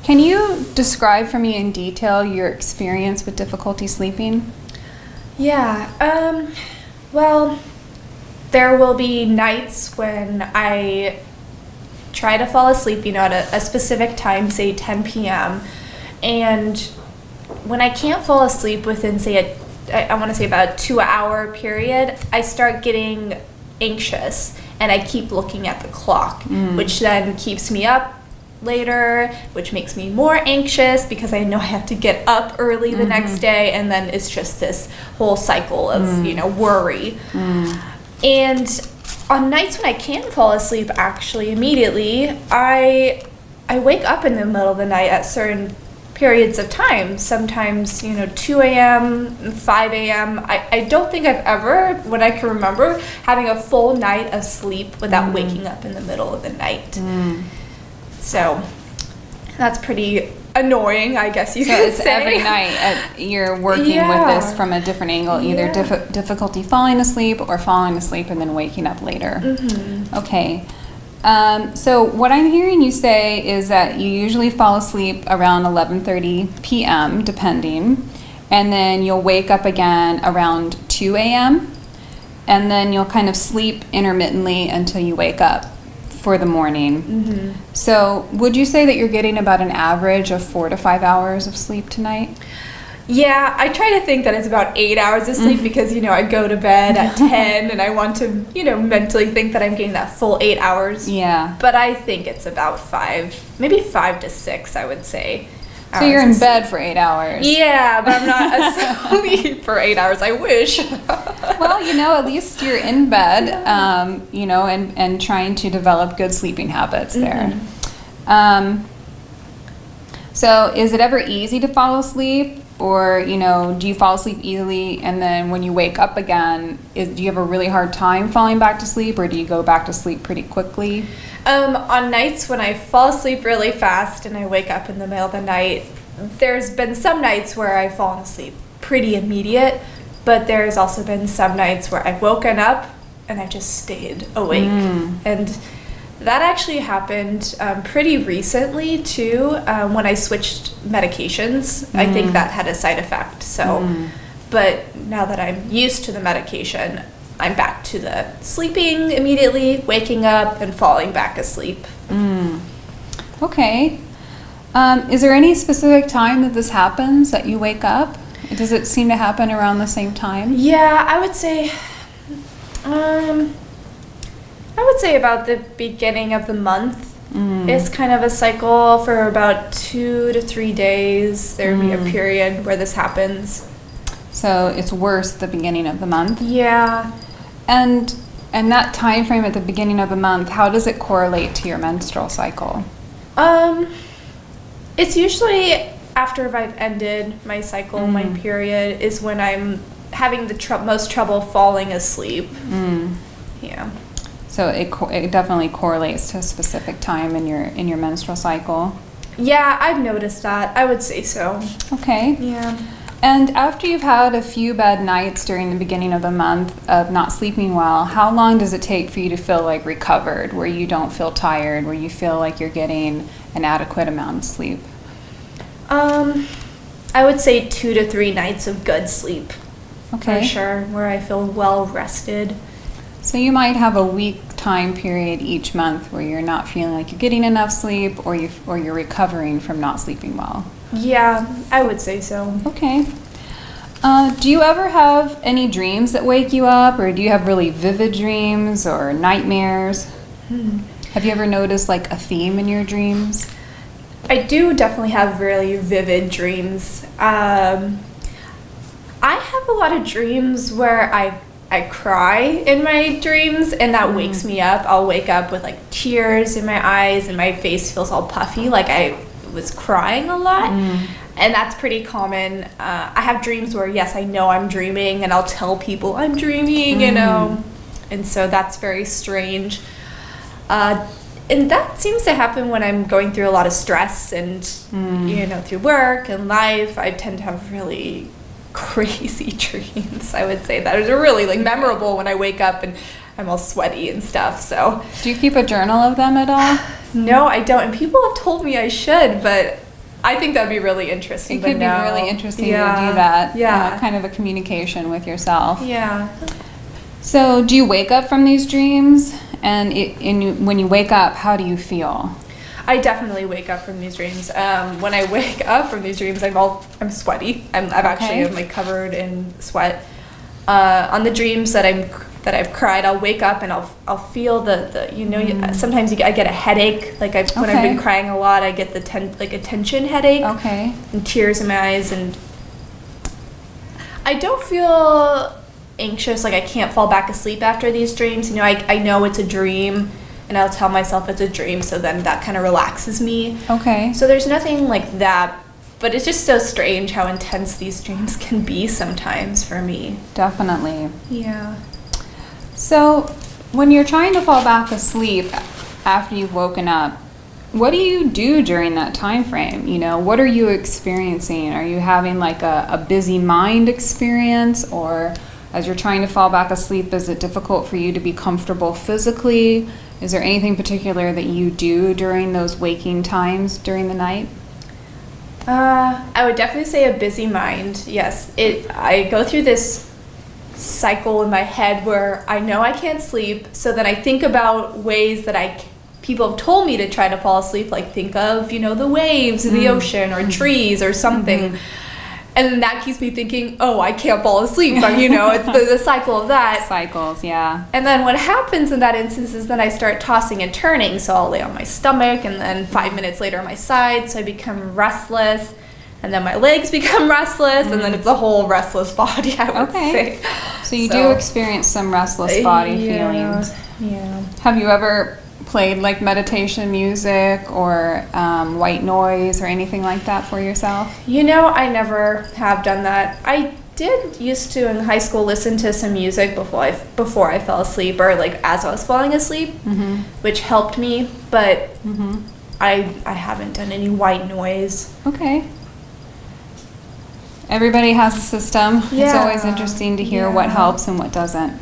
Can you describe for me in detail your experience with difficulty sleeping? Yeah, well, there will be nights when I try to fall asleep, at a specific time, say 10 p.m. And when I can't fall asleep within, say, I want to say about a 2-hour period, I start getting anxious and I keep looking at the clock, which then keeps me up later, which makes me more anxious because I know I have to get up early the next day, and then it's just this whole cycle of worry. And on nights when I can fall asleep actually immediately, I wake up in the middle of the night at certain periods of time, sometimes 2 a.m., 5 a.m. I don't think I've ever, when I can remember, having a full night of sleep without waking up in the middle of the night. So that's pretty annoying, I guess you could it's say. every night you're working with this from a different angle, either difficulty falling asleep or falling asleep and then waking up later. Okay. So what I'm hearing you say is that you usually fall asleep around 11:30 p.m. depending, and then you'll wake up again around 2 a.m. and then you'll kind of sleep intermittently until you wake up for the morning. So would you say that you're getting about an average of 4 to 5 hours of sleep tonight? Yeah, I try to think that it's about 8 hours of sleep because, I go to bed at 10 and I want to, mentally think that I'm getting that full 8 hours. Yeah. But I think it's about 5, maybe 5 to 6, I would say. So you're in bed for 8 hours. Yeah, but I'm not asleep for 8 hours. I wish. Well, at least you're in bed, and trying to develop good sleeping habits there. So is it ever easy to fall asleep? Or, do you fall asleep easily and then when you wake up again, do you have a really hard time falling back to sleep, or do you go back to sleep pretty quickly? On nights when I fall asleep really fast and I wake up in the middle of the night, there's been some nights where I've fallen asleep pretty immediate, but there's also been some nights where I've woken up and I've just stayed awake. And that actually happened pretty recently too, when I switched medications. I think that had a side effect. So, but now that I'm used to the medication, I'm back to the sleeping immediately, waking up, and falling back asleep. Okay. Is there any specific time that this happens, that you wake up? Does it seem to happen around the same time? Yeah, I would say about the beginning of the month. It's kind of a cycle for about 2 to 3 days. There would be a period where this happens. So it's worse at the beginning of the month? Yeah. And that time frame at the beginning of the month, how does it correlate to your menstrual cycle? It's usually after I've ended my cycle, my period, is when I'm having the most trouble falling asleep. Yeah. So it definitely correlates to a specific time in your menstrual cycle. Yeah, I've noticed that. I would say so. Okay. Yeah. And after you've had a few bad nights during the beginning of the month of not sleeping well, how long does it take for you to feel like recovered, where you don't feel tired, where you feel like you're getting an adequate amount of sleep? I would say 2 to 3 nights of good sleep. Okay. For sure, where I feel well rested. So you might have a week time period each month where you're not feeling like you're getting enough sleep, or you're recovering from not sleeping well. Yeah, I would say so. Okay. Do you ever have any dreams that wake you up, or do you have really vivid dreams or nightmares? Have you ever noticed like a theme in your dreams? I do definitely have really vivid dreams. I have a lot of dreams where I cry in my dreams, and that wakes me up. I'll wake up with like tears in my eyes and my face feels all puffy, like I was crying a lot. And that's pretty common. I have dreams where, yes, I know I'm dreaming, and I'll tell people I'm dreaming, and so that's very strange. And that seems to happen when I'm going through a lot of stress and, through work and life. I tend to have really crazy dreams. I would say that are really memorable when I wake up and I'm all sweaty and stuff. So do you keep a journal of them at all? No, I don't. And people have told me I should, but I think that'd be really interesting. It could be really interesting to do that. Yeah. Kind of a communication with yourself. Yeah. So do you wake up from these dreams? And when you wake up, how do you feel? I definitely wake up from these dreams. When I wake up from these dreams, I'm sweaty. I'm actually like covered in sweat. On the dreams that I've cried, I'll wake up and I'll feel sometimes I get a headache. Like when I've been crying a lot, I get the a tension headache. Okay. And tears in my eyes, and I don't feel anxious. Like I can't fall back asleep after these dreams. I know it's a dream. And I'll tell myself it's a dream, so then that kind of relaxes me. Okay. So there's nothing like that, but it's just so strange how intense these dreams can be sometimes for me. Definitely. Yeah. So when you're trying to fall back asleep after you've woken up, what do you do during that time frame? What are you experiencing? Are you having like a busy mind experience, or as you're trying to fall back asleep, is it difficult for you to be comfortable physically? Is there anything particular that you do during those waking times during the night? I would definitely say a busy mind. Yes. I go through this cycle in my head where I know I can't sleep, so then I think about ways that people have told me to try to fall asleep, like think of, the waves of the ocean or trees or something. And that keeps me thinking, oh, I can't fall asleep. It's the cycle of that. Cycles, yeah. And then what happens in that instance is that I start tossing and turning. So I'll lay on my stomach, and then 5 minutes later on my side. So I become restless. And then my legs become restless. And then it's a whole restless body, I would say. So you do experience some restless body feelings. Yeah. Have you ever played like meditation music or white noise or anything like that for yourself? I never have done that. I did used to in high school listen to some music before I fell asleep, or like as I was falling asleep, which helped me, but I haven't done any white noise. Okay. Everybody has a system. It's Yeah. always interesting to hear what helps and what doesn't.